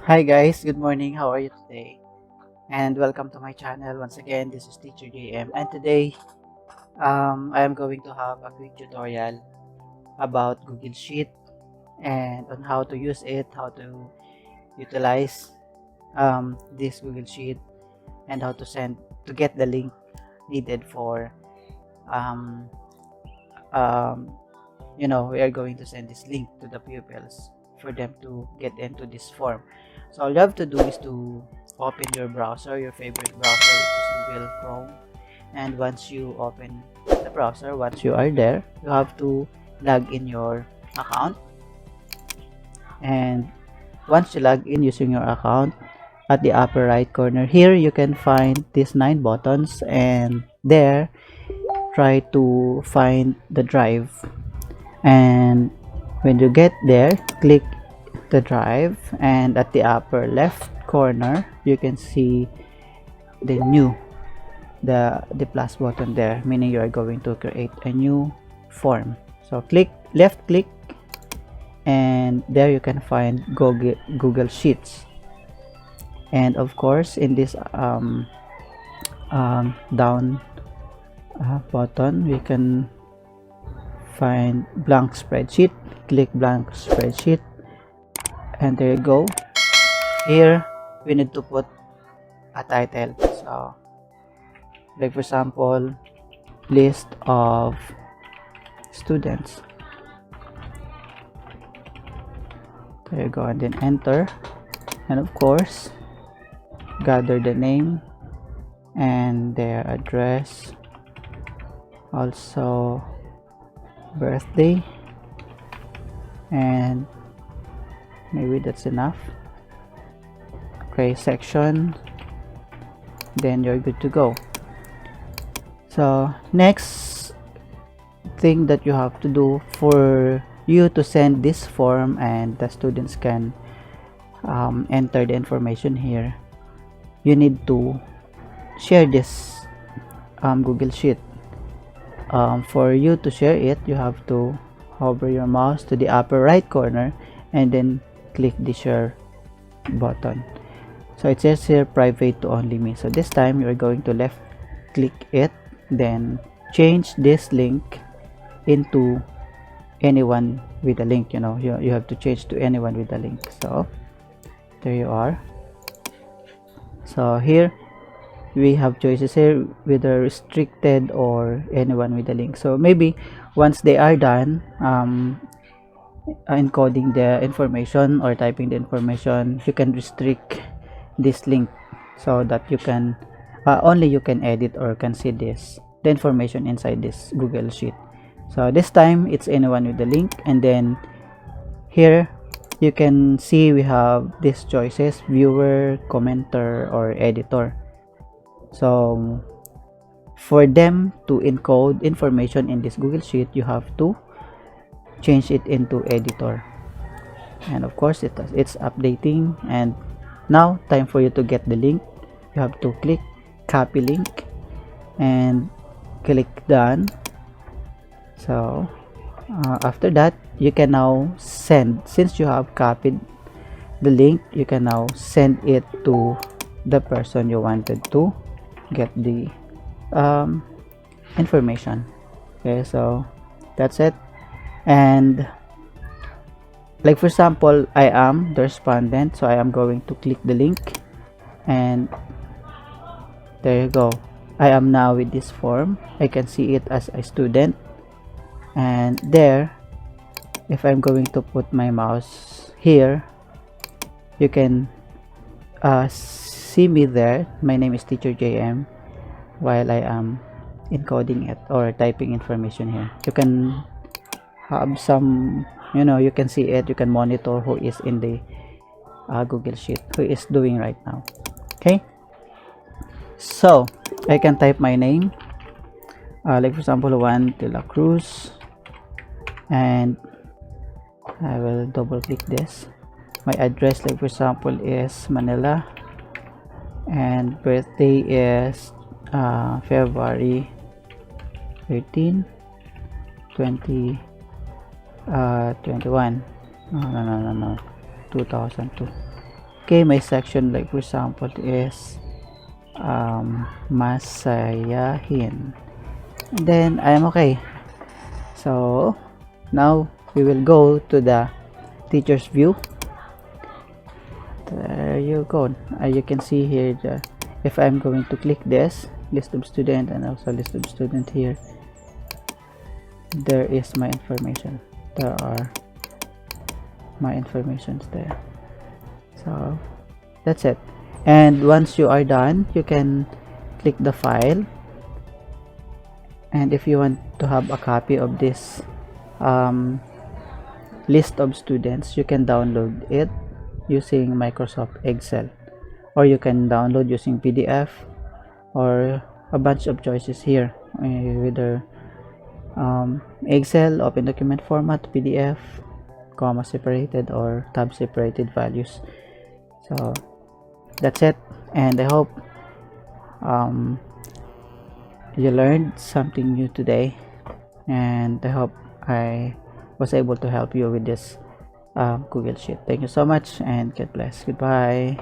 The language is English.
Hi guys, good morning. How are you today? And welcome to my channel. Once again, this is Teacher JM, and today I am going to have a quick tutorial about Google Sheet and on how to use it, how to utilize this Google Sheet, and how to get the link needed for um, um, we are going to send this link to the pupils for them to get into this form. So all you have to do is to open your browser, your favorite browser, which is Google Chrome. And once you open the browser, once you are there, you have to log in your account. And once you log in using your account, at the upper right corner here you can find these 9 buttons, and there try to find the drive. And when you get there, click the drive, and at the upper left corner you can see the plus button there, meaning you are going to create a new form. So left click, and there you can find Google Sheets. And of course in this down button we can find blank spreadsheet. Click blank spreadsheet, and there you go. Here we need to put a title. So like for example, list of students. There you go, and then enter. And of course gather the name and their address, also birthday, and maybe that's enough. Okay, section, then you're good to go. So next thing that you have to do for you to send this form and the students can enter the information here, you need to share this Google Sheet. For you to share it, you have to hover your mouse to the upper right corner and then click the share button. So it says here private to only me, so this time you're going to left click it, then change this link into anyone with a link. You have to change to anyone with a link. So there you are. So here we have choices here, whether restricted or anyone with a link. So maybe once they are done encoding the information or typing the information, you can restrict this link so that you can only you can edit or can see the information inside this Google Sheet. So this time it's anyone with the link, and then here you can see we have these choices: viewer, commenter, or editor. So for them to encode information in this Google Sheet, you have to change it into editor. And of course it's updating, and now time for you to get the link. You have to click copy link and click done. So after that you can now send. Since you have copied the link, you can now send it to the person you wanted to get the information. Okay, so that's it. And like for example, I am the respondent, so I am going to click the link, and there you go. I am now with this form. I can see it as a student, and there, if I'm going to put my mouse here, you can see me there. My name is Teacher JM while I am encoding it or typing information here. You can have some, you can see it, you can monitor who is in the Google Sheet, who is doing right now. Okay, so I can type my name, like for example Juan de la Cruz, and I will double click this. My address, like for example, is Manila, and birthday is February 13 2021. No, 2002. Okay, my section, like for example, is masayahin, and then I am okay. So now we will go to the teacher's view. There you go. You can see here if I'm going to click this list of student and also list of student here, there is my information. There are my informations there. So that's it. And once you are done, you can click the file, and if you want to have a copy of this list of students, you can download it using Microsoft Excel, or you can download using PDF, or a bunch of choices here, whether Excel, open document format, PDF, comma separated, or tab separated values. So that's it, and I hope you learned something new today, and I hope I was able to help you with this Google Sheet. Thank you so much, and God bless. Goodbye.